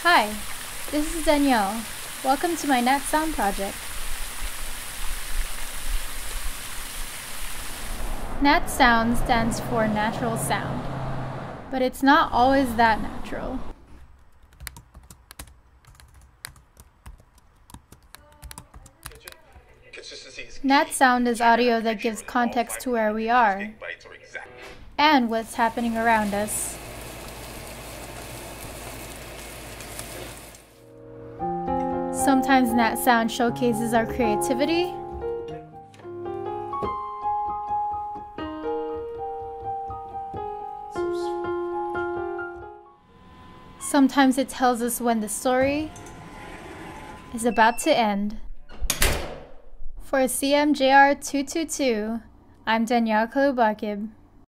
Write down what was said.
Hi, this is Danielle. Welcome to my Nat Sound project. Nat Sound stands for natural sound, but it's not always that natural. Nat Sound is audio that gives context to where we are and what's happening around us. Sometimes Nat Sound showcases our creativity, sometimes it tells us when the story is about to end. For CMJR 222, I'm Danielle Calubaquib.